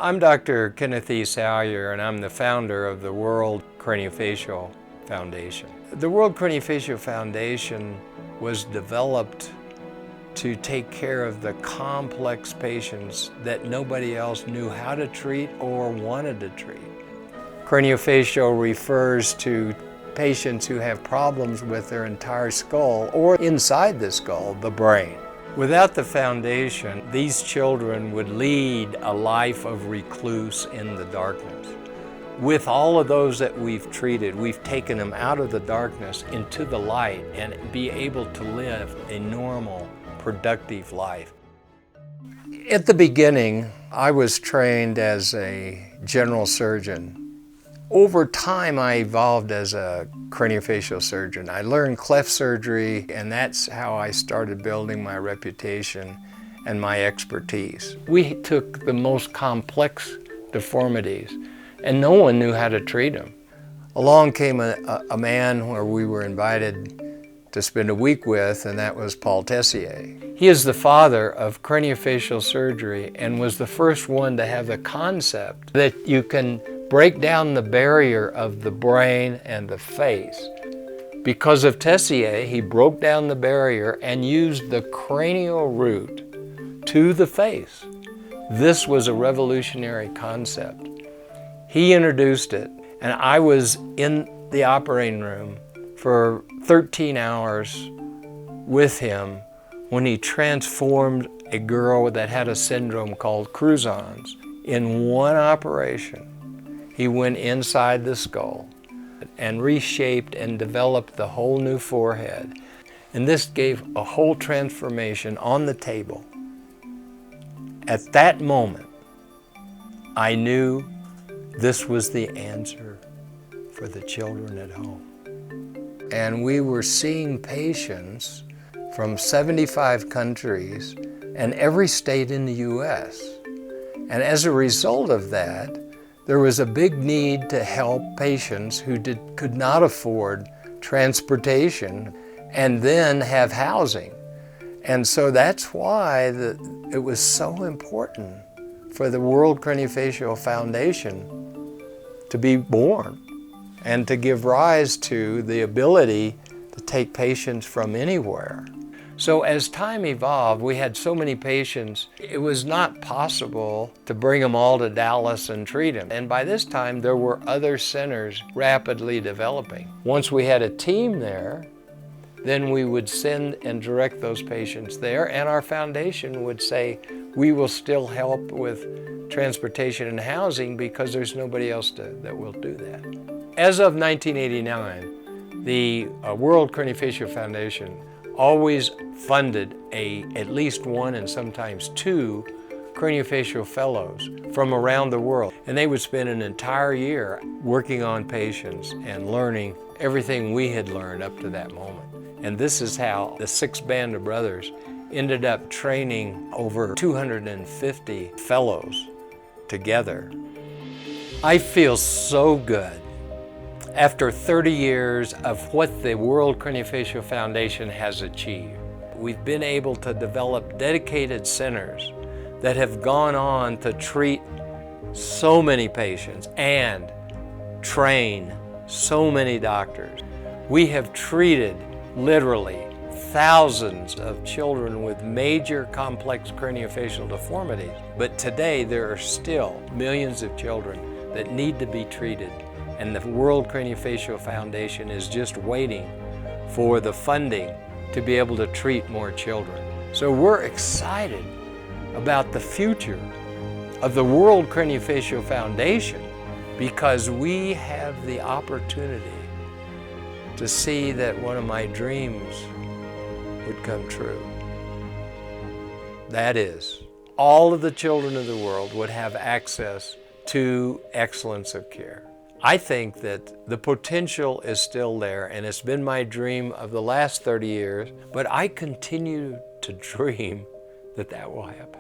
I'm Dr. Kenneth E. Salyer, and I'm the founder of the World Craniofacial Foundation. The World Craniofacial Foundation was developed to take care of the complex patients that nobody else knew how to treat or wanted to treat. Craniofacial refers to patients who have problems with their entire skull or inside the skull, the brain. Without the foundation, these children would lead a life of recluse in the darkness. With all of those that we've treated, we've taken them out of the darkness into the light and be able to live a normal, productive life. At the beginning, I was trained as a general surgeon. Over time, I evolved as a craniofacial surgeon. I learned cleft surgery, and that's how I started building my reputation and my expertise. We took the most complex deformities, and no one knew how to treat them. Along came a man where we were invited to spend a week with, and that was Paul Tessier. He is the father of craniofacial surgery and was the first one to have the concept that you can break down the barrier of the brain and the face. Because of Tessier, he broke down the barrier and used the cranial root to the face. This was a revolutionary concept. He introduced it, and I was in the operating room for 13 hours with him when he transformed a girl that had a syndrome called Crouzon's. In one operation, he went inside the skull and reshaped and developed the whole new forehead. And this gave a whole transformation on the table. At that moment, I knew this was the answer for the children at home. And we were seeing patients from 75 countries and every state in the U.S. And as a result of that, there was a big need to help patients who could not afford transportation and then have housing. And so that's why it was so important for the World Craniofacial Foundation to be born and to give rise to the ability to take patients from anywhere. So as time evolved, we had so many patients, it was not possible to bring them all to Dallas and treat them. And by this time, there were other centers rapidly developing. Once we had a team there, then we would send and direct those patients there, and our foundation would say, we will still help with transportation and housing because there's nobody else that will do that. As of 1989, the World Craniofacial Foundation always funded at least one and sometimes two craniofacial fellows from around the world. And they would spend an entire year working on patients and learning everything we had learned up to that moment. And this is how the six band of brothers ended up training over 250 fellows together. I feel so good. After 30 years of what the World Craniofacial Foundation has achieved, we've been able to develop dedicated centers that have gone on to treat so many patients and train so many doctors. We have treated literally thousands of children with major complex craniofacial deformities, but today there are still millions of children that need to be treated. And the World Craniofacial Foundation is just waiting for the funding to be able to treat more children. So we're excited about the future of the World Craniofacial Foundation because we have the opportunity to see that one of my dreams would come true. That is, all of the children of the world would have access to excellence of care. I think that the potential is still there, and it's been my dream of the last 30 years, but I continue to dream that that will happen.